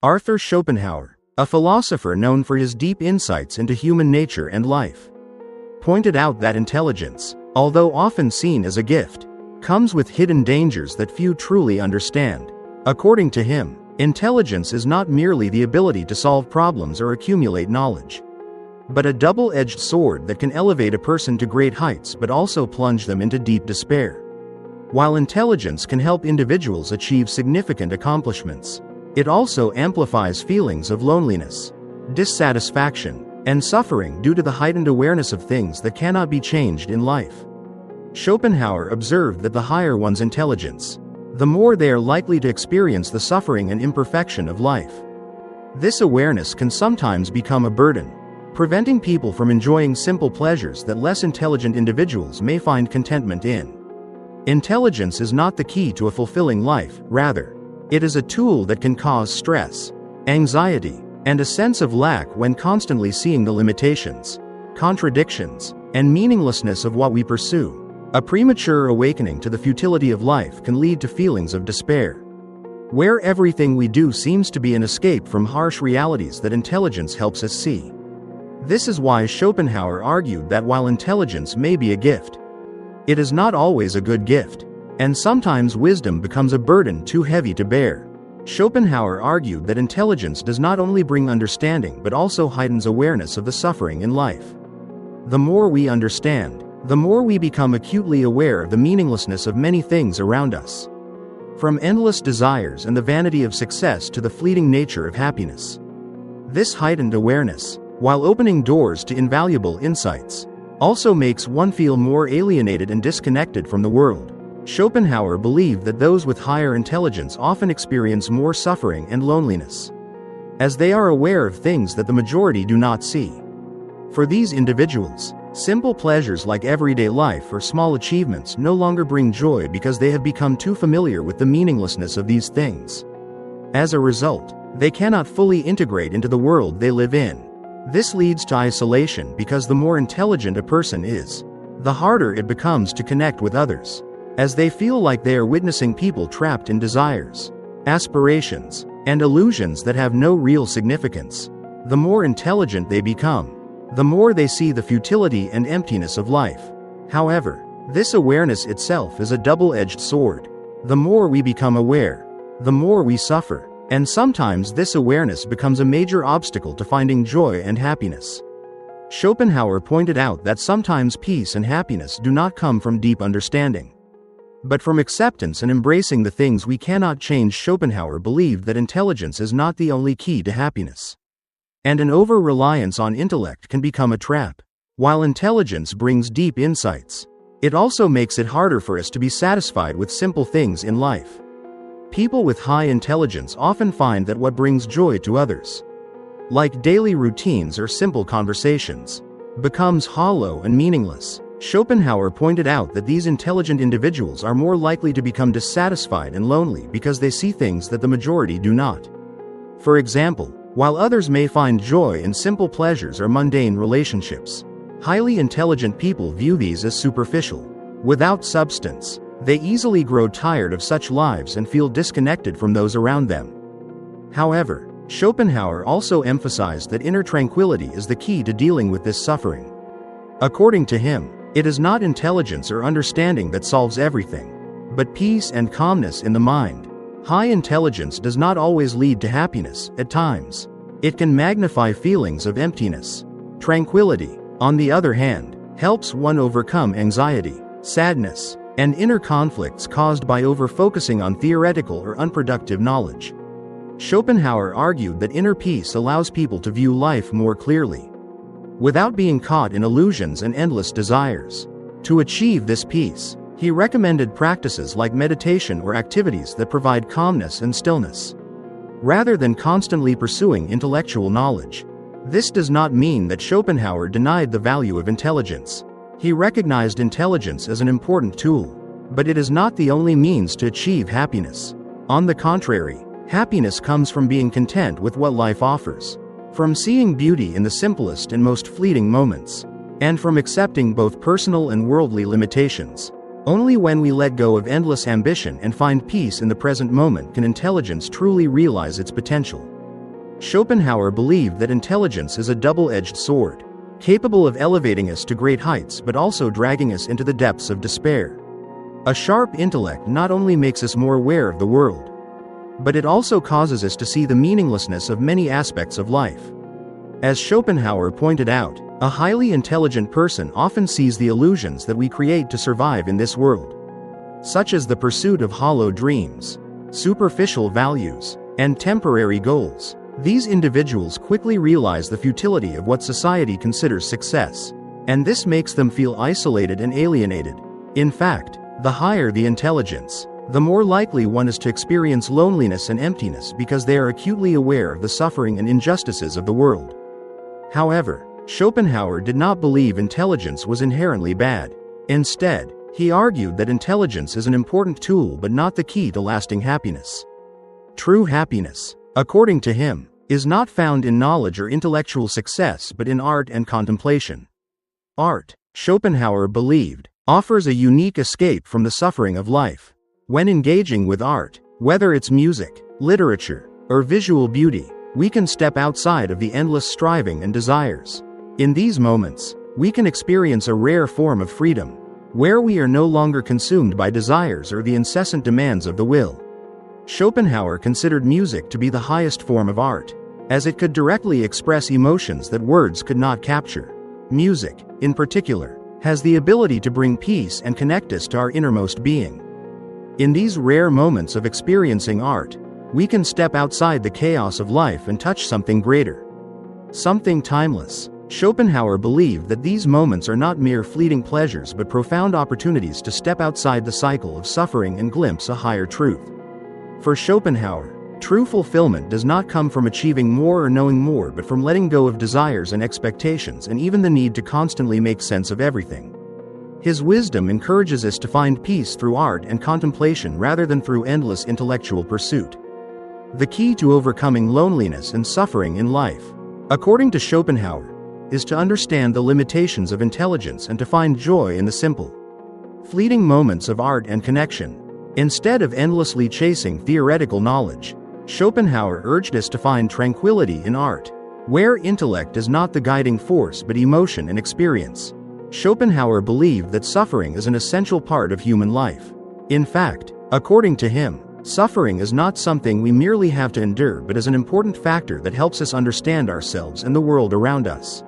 Arthur Schopenhauer, a philosopher known for his deep insights into human nature and life, pointed out that intelligence, although often seen as a gift, comes with hidden dangers that few truly understand. According to him, intelligence is not merely the ability to solve problems or accumulate knowledge, but a double-edged sword that can elevate a person to great heights but also plunge them into deep despair. While intelligence can help individuals achieve significant accomplishments, it also amplifies feelings of loneliness, dissatisfaction, and suffering due to the heightened awareness of things that cannot be changed in life. Schopenhauer observed that the higher one's intelligence, the more they are likely to experience the suffering and imperfection of life. This awareness can sometimes become a burden, preventing people from enjoying simple pleasures that less intelligent individuals may find contentment in. Intelligence is not the key to a fulfilling life, rather, it is a tool that can cause stress, anxiety, and a sense of lack when constantly seeing the limitations, contradictions, and meaninglessness of what we pursue. A premature awakening to the futility of life can lead to feelings of despair, where everything we do seems to be an escape from harsh realities that intelligence helps us see. This is why Schopenhauer argued that while intelligence may be a gift, it is not always a good gift, and sometimes wisdom becomes a burden too heavy to bear. Schopenhauer argued that intelligence does not only bring understanding but also heightens awareness of the suffering in life. The more we understand, the more we become acutely aware of the meaninglessness of many things around us. From endless desires and the vanity of success to the fleeting nature of happiness. This heightened awareness, while opening doors to invaluable insights, also makes one feel more alienated and disconnected from the world. Schopenhauer believed that those with higher intelligence often experience more suffering and loneliness, as they are aware of things that the majority do not see. For these individuals, simple pleasures like everyday life or small achievements no longer bring joy because they have become too familiar with the meaninglessness of these things. As a result, they cannot fully integrate into the world they live in. This leads to isolation because the more intelligent a person is, the harder it becomes to connect with others, as they feel like they are witnessing people trapped in desires, aspirations, and illusions that have no real significance. The more intelligent they become, the more they see the futility and emptiness of life. However, this awareness itself is a double-edged sword. The more we become aware, the more we suffer, and sometimes this awareness becomes a major obstacle to finding joy and happiness. Schopenhauer pointed out that sometimes peace and happiness do not come from deep understanding, but from acceptance and embracing the things we cannot change. Schopenhauer believed that intelligence is not the only key to happiness, and an over-reliance on intellect can become a trap. While intelligence brings deep insights, it also makes it harder for us to be satisfied with simple things in life. People with high intelligence often find that what brings joy to others, like daily routines or simple conversations, becomes hollow and meaningless. Schopenhauer pointed out that these intelligent individuals are more likely to become dissatisfied and lonely because they see things that the majority do not. For example, while others may find joy in simple pleasures or mundane relationships, highly intelligent people view these as superficial, without substance. They easily grow tired of such lives and feel disconnected from those around them. However, Schopenhauer also emphasized that inner tranquility is the key to dealing with this suffering. According to him, it is not intelligence or understanding that solves everything, but peace and calmness in the mind. High intelligence does not always lead to happiness. At times, it can magnify feelings of emptiness. Tranquility, on the other hand, helps one overcome anxiety, sadness, and inner conflicts caused by over-focusing on theoretical or unproductive knowledge. Schopenhauer argued that inner peace allows people to view life more clearly, without being caught in illusions and endless desires. To achieve this peace, he recommended practices like meditation or activities that provide calmness and stillness, rather than constantly pursuing intellectual knowledge. This does not mean that Schopenhauer denied the value of intelligence. He recognized intelligence as an important tool, but it is not the only means to achieve happiness. On the contrary, happiness comes from being content with what life offers, from seeing beauty in the simplest and most fleeting moments, and from accepting both personal and worldly limitations. Only when we let go of endless ambition and find peace in the present moment can intelligence truly realize its potential. Schopenhauer believed that intelligence is a double-edged sword, capable of elevating us to great heights but also dragging us into the depths of despair. A sharp intellect not only makes us more aware of the world, but it also causes us to see the meaninglessness of many aspects of life. As Schopenhauer pointed out, a highly intelligent person often sees the illusions that we create to survive in this world, such as the pursuit of hollow dreams, superficial values, and temporary goals. These individuals quickly realize the futility of what society considers success, and this makes them feel isolated and alienated. In fact, the higher the intelligence, the more likely one is to experience loneliness and emptiness because they are acutely aware of the suffering and injustices of the world. However, Schopenhauer did not believe intelligence was inherently bad. Instead, he argued that intelligence is an important tool but not the key to lasting happiness. True happiness, according to him, is not found in knowledge or intellectual success but in art and contemplation. Art, Schopenhauer believed, offers a unique escape from the suffering of life. When engaging with art, whether it's music, literature, or visual beauty, we can step outside of the endless striving and desires. In these moments, we can experience a rare form of freedom, where we are no longer consumed by desires or the incessant demands of the will. Schopenhauer considered music to be the highest form of art, as it could directly express emotions that words could not capture. Music, in particular, has the ability to bring peace and connect us to our innermost being. In these rare moments of experiencing art, we can step outside the chaos of life and touch something greater, something timeless. Schopenhauer believed that these moments are not mere fleeting pleasures but profound opportunities to step outside the cycle of suffering and glimpse a higher truth. For Schopenhauer, true fulfillment does not come from achieving more or knowing more but from letting go of desires and expectations and even the need to constantly make sense of everything. His wisdom encourages us to find peace through art and contemplation rather than through endless intellectual pursuit. The key to overcoming loneliness and suffering in life, according to Schopenhauer, is to understand the limitations of intelligence and to find joy in the simple, fleeting moments of art and connection. Instead of endlessly chasing theoretical knowledge, Schopenhauer urged us to find tranquility in art, where intellect is not the guiding force but emotion and experience. Schopenhauer believed that suffering is an essential part of human life. In fact, according to him, suffering is not something we merely have to endure but is an important factor that helps us understand ourselves and the world around us.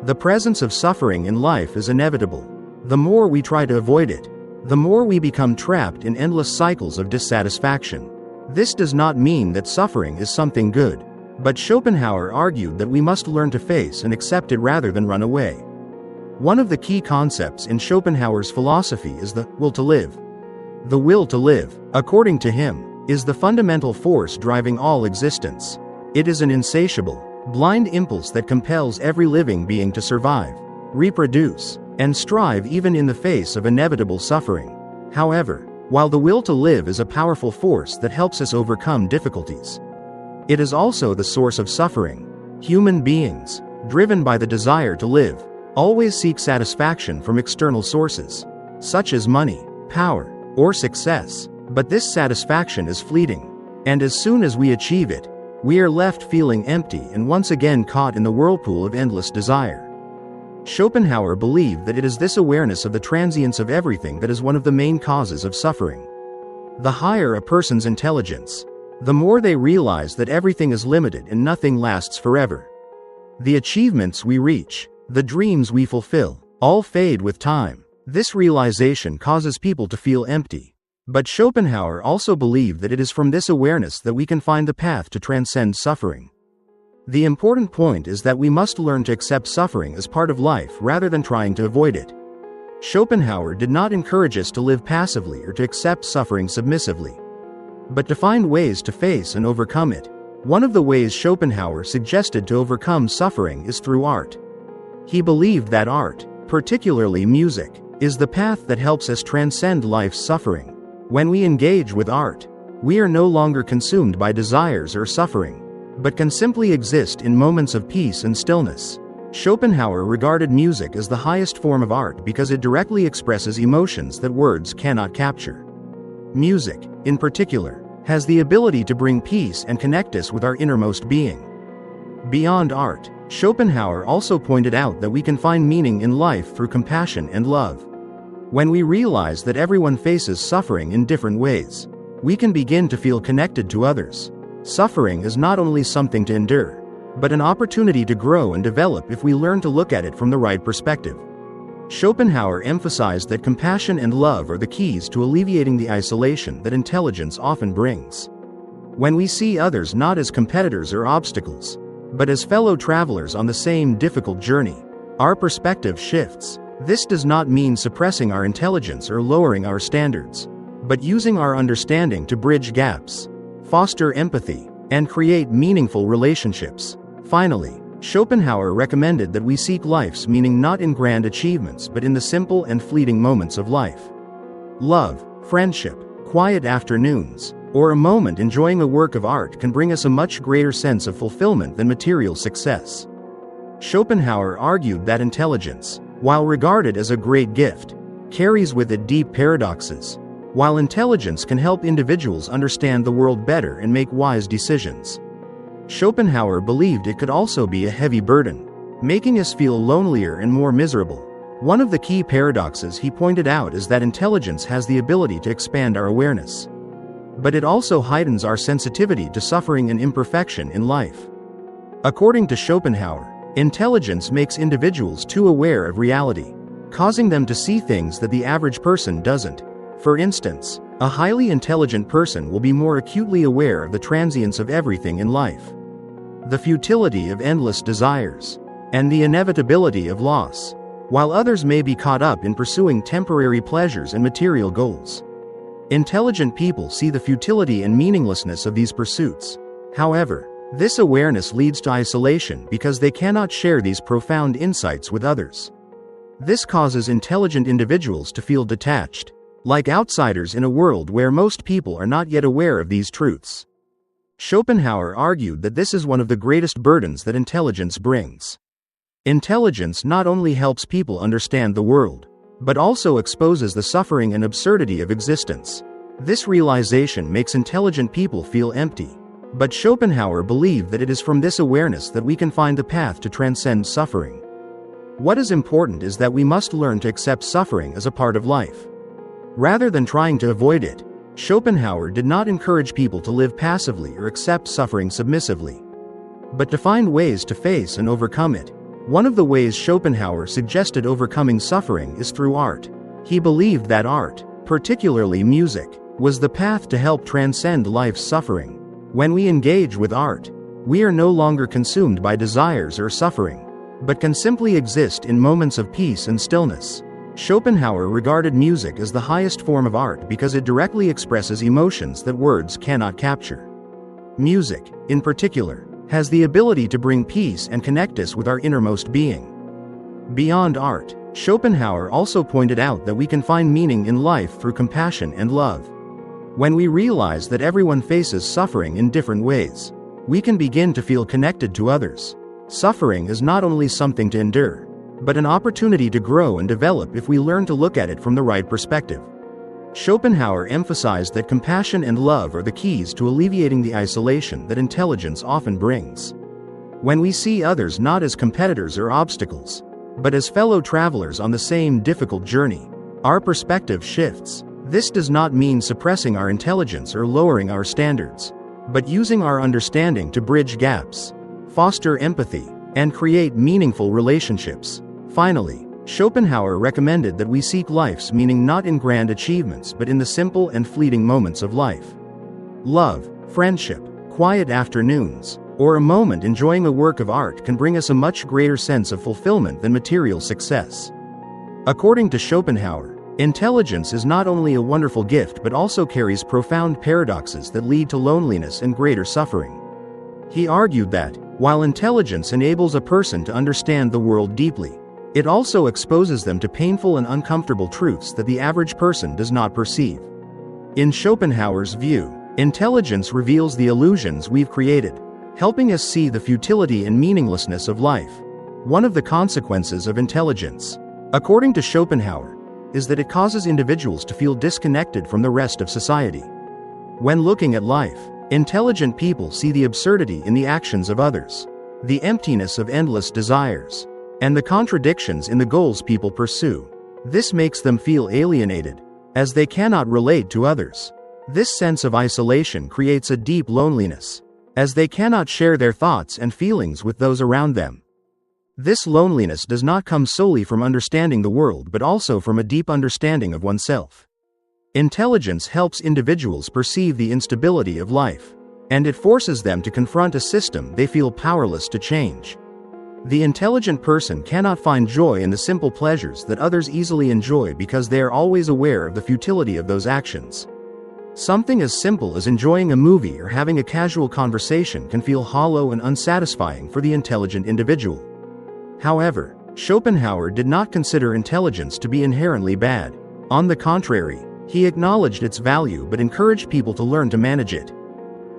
The presence of suffering in life is inevitable. The more we try to avoid it, the more we become trapped in endless cycles of dissatisfaction. This does not mean that suffering is something good, but Schopenhauer argued that we must learn to face and accept it rather than run away. One of the key concepts in Schopenhauer's philosophy is the will to live. The will to live, according to him, is the fundamental force driving all existence. It is an insatiable, blind impulse that compels every living being to survive, reproduce, and strive even in the face of inevitable suffering. However, while the will to live is a powerful force that helps us overcome difficulties, it is also the source of suffering. Human beings, driven by the desire to live, always seek satisfaction from external sources, such as money, power, or success. But this satisfaction is fleeting, and as soon as we achieve it, we are left feeling empty and once again caught in the whirlpool of endless desire. Schopenhauer believed that it is this awareness of the transience of everything that is one of the main causes of suffering. The higher a person's intelligence, the more they realize that everything is limited and nothing lasts forever. The achievements we reach, the dreams we fulfill, all fade with time. This realization causes people to feel empty. But Schopenhauer also believed that it is from this awareness that we can find the path to transcend suffering. The important point is that we must learn to accept suffering as part of life rather than trying to avoid it. Schopenhauer did not encourage us to live passively or to accept suffering submissively, but to find ways to face and overcome it. One of the ways Schopenhauer suggested to overcome suffering is through art. He believed that art, particularly music, is the path that helps us transcend life's suffering. When we engage with art, we are no longer consumed by desires or suffering, but can simply exist in moments of peace and stillness. Schopenhauer regarded music as the highest form of art because it directly expresses emotions that words cannot capture. Music, in particular, has the ability to bring peace and connect us with our innermost being. Beyond art, Schopenhauer also pointed out that we can find meaning in life through compassion and love. When we realize that everyone faces suffering in different ways, we can begin to feel connected to others. Suffering is not only something to endure, but an opportunity to grow and develop if we learn to look at it from the right perspective. Schopenhauer emphasized that compassion and love are the keys to alleviating the isolation that intelligence often brings. When we see others not as competitors or obstacles, but as fellow travelers on the same difficult journey, our perspective shifts. This does not mean suppressing our intelligence or lowering our standards, but using our understanding to bridge gaps, foster empathy, and create meaningful relationships. Finally, Schopenhauer recommended that we seek life's meaning not in grand achievements but in the simple and fleeting moments of life. Love, friendship, quiet afternoons, or a moment enjoying a work of art can bring us a much greater sense of fulfillment than material success. Schopenhauer argued that intelligence, while regarded as a great gift, carries with it deep paradoxes. While intelligence can help individuals understand the world better and make wise decisions, Schopenhauer believed it could also be a heavy burden, making us feel lonelier and more miserable. One of the key paradoxes he pointed out is that intelligence has the ability to expand our awareness, but it also heightens our sensitivity to suffering and imperfection in life. According to Schopenhauer, intelligence makes individuals too aware of reality, causing them to see things that the average person doesn't. For instance, a highly intelligent person will be more acutely aware of the transience of everything in life, the futility of endless desires, and the inevitability of loss, while others may be caught up in pursuing temporary pleasures and material goals. Intelligent people see the futility and meaninglessness of these pursuits. However, this awareness leads to isolation because they cannot share these profound insights with others. This causes intelligent individuals to feel detached, like outsiders in a world where most people are not yet aware of these truths. Schopenhauer argued that this is one of the greatest burdens that intelligence brings. Intelligence not only helps people understand the world, but also exposes the suffering and absurdity of existence. This realization makes intelligent people feel empty, but Schopenhauer believed that it is from this awareness that we can find the path to transcend suffering. What is important is that we must learn to accept suffering as a part of life, rather than trying to avoid it. Schopenhauer did not encourage people to live passively or accept suffering submissively, but to find ways to face and overcome it. One of the ways Schopenhauer suggested overcoming suffering is through art. He believed that art, particularly music, was the path to help transcend life's suffering. When we engage with art, we are no longer consumed by desires or suffering, but can simply exist in moments of peace and stillness. Schopenhauer regarded music as the highest form of art because it directly expresses emotions that words cannot capture. Music, in particular, has the ability to bring peace and connect us with our innermost being. Beyond art, Schopenhauer also pointed out that we can find meaning in life through compassion and love. When we realize that everyone faces suffering in different ways, we can begin to feel connected to others. Suffering is not only something to endure, but an opportunity to grow and develop if we learn to look at it from the right perspective. Schopenhauer emphasized that compassion and love are the keys to alleviating the isolation that intelligence often brings. When we see others not as competitors or obstacles, but as fellow travelers on the same difficult journey, our perspective shifts. This does not mean suppressing our intelligence or lowering our standards, but using our understanding to bridge gaps, foster empathy, and create meaningful relationships. Finally, Schopenhauer recommended that we seek life's meaning not in grand achievements but in the simple and fleeting moments of life. Love, friendship, quiet afternoons, or a moment enjoying a work of art can bring us a much greater sense of fulfillment than material success. According to Schopenhauer, intelligence is not only a wonderful gift but also carries profound paradoxes that lead to loneliness and greater suffering. He argued that, while intelligence enables a person to understand the world deeply, it also exposes them to painful and uncomfortable truths that the average person does not perceive. In Schopenhauer's view, intelligence reveals the illusions we've created, helping us see the futility and meaninglessness of life. One of the consequences of intelligence, according to Schopenhauer, is that it causes individuals to feel disconnected from the rest of society. When looking at life, intelligent people see the absurdity in the actions of others. the emptiness of endless desires, and the contradictions in the goals people pursue. This makes them feel alienated, as they cannot relate to others. This sense of isolation creates a deep loneliness, as they cannot share their thoughts and feelings with those around them. This loneliness does not come solely from understanding the world but also from a deep understanding of oneself. Intelligence helps individuals perceive the instability of life, and it forces them to confront a system they feel powerless to change. The intelligent person cannot find joy in the simple pleasures that others easily enjoy because they are always aware of the futility of those actions. Something as simple as enjoying a movie or having a casual conversation can feel hollow and unsatisfying for the intelligent individual. However, Schopenhauer did not consider intelligence to be inherently bad. On the contrary, he acknowledged its value but encouraged people to learn to manage it.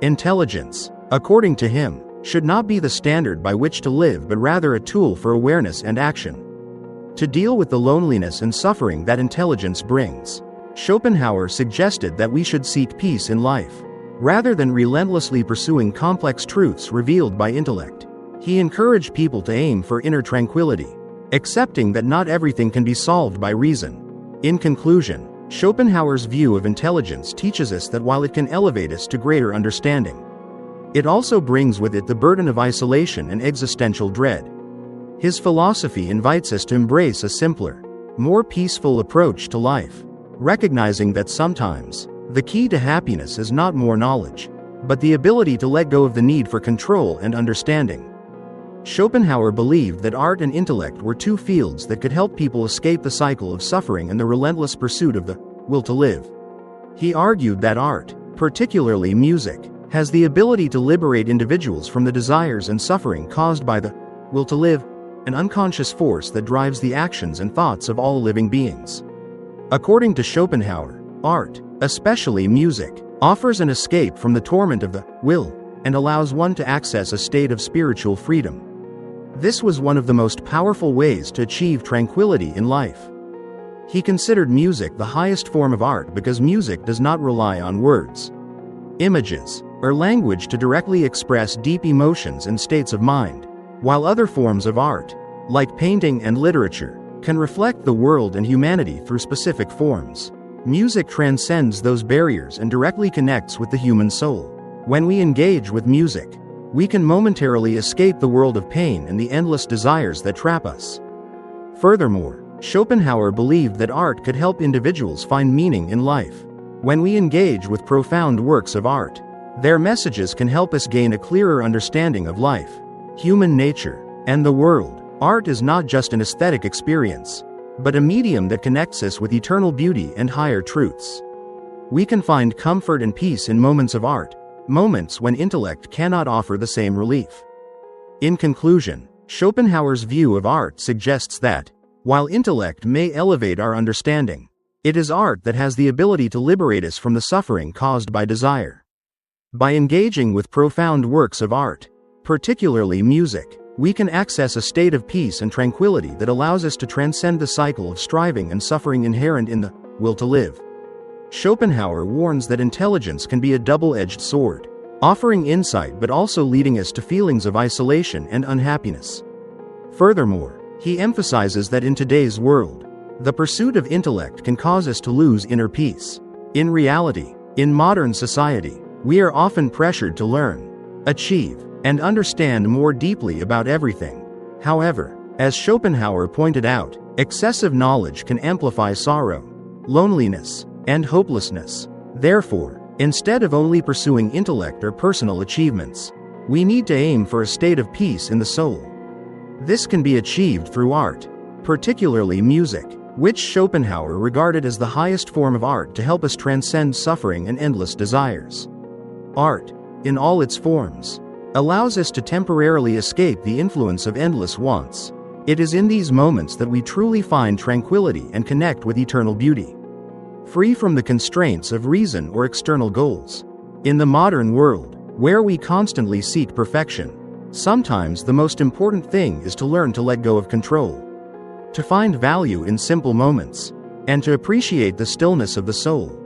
Intelligence, according to him, should not be the standard by which to live but rather a tool for awareness and action. To deal with the loneliness and suffering that intelligence brings, Schopenhauer suggested that we should seek peace in life, rather than relentlessly pursuing complex truths revealed by intellect. He encouraged people to aim for inner tranquility, accepting that not everything can be solved by reason. In conclusion, Schopenhauer's view of intelligence teaches us that while it can elevate us to greater understanding, it also brings with it the burden of isolation and existential dread. His philosophy invites us to embrace a simpler, more peaceful approach to life, recognizing that sometimes, the key to happiness is not more knowledge, but the ability to let go of the need for control and understanding. Schopenhauer believed that art and intellect were two fields that could help people escape the cycle of suffering and the relentless pursuit of the will to live. He argued that art, particularly music, has the ability to liberate individuals from the desires and suffering caused by the will to live, an unconscious force that drives the actions and thoughts of all living beings. According to Schopenhauer, art, especially music, offers an escape from the torment of the will and allows one to access a state of spiritual freedom. This was one of the most powerful ways to achieve tranquility in life. He considered music the highest form of art because music does not rely on words, images, or language to directly express deep emotions and states of mind, while other forms of art, like painting and literature, can reflect the world and humanity through specific forms. Music transcends those barriers and directly connects with the human soul. When we engage with music, we can momentarily escape the world of pain and the endless desires that trap us. Furthermore, Schopenhauer believed that art could help individuals find meaning in life. When we engage with profound works of art, their messages can help us gain a clearer understanding of life, human nature, and the world. Art is not just an aesthetic experience, but a medium that connects us with eternal beauty and higher truths. We can find comfort and peace in moments of art, moments when intellect cannot offer the same relief. In conclusion, Schopenhauer's view of art suggests that, while intellect may elevate our understanding, it is art that has the ability to liberate us from the suffering caused by desire. By engaging with profound works of art, particularly music, we can access a state of peace and tranquility that allows us to transcend the cycle of striving and suffering inherent in the will to live. Schopenhauer warns that intelligence can be a double-edged sword, offering insight but also leading us to feelings of isolation and unhappiness. Furthermore, he emphasizes that in today's world, the pursuit of intellect can cause us to lose inner peace. In reality, in modern society, we are often pressured to learn, achieve, and understand more deeply about everything. However, as Schopenhauer pointed out, excessive knowledge can amplify sorrow, loneliness, and hopelessness. Therefore, instead of only pursuing intellect or personal achievements, we need to aim for a state of peace in the soul. This can be achieved through art, particularly music, which Schopenhauer regarded as the highest form of art to help us transcend suffering and endless desires. Art, in all its forms, allows us to temporarily escape the influence of endless wants. It is in these moments that we truly find tranquility and connect with eternal beauty, free from the constraints of reason or external goals. In the modern world, where we constantly seek perfection, sometimes the most important thing is to learn to let go of control, to find value in simple moments, and to appreciate the stillness of the soul.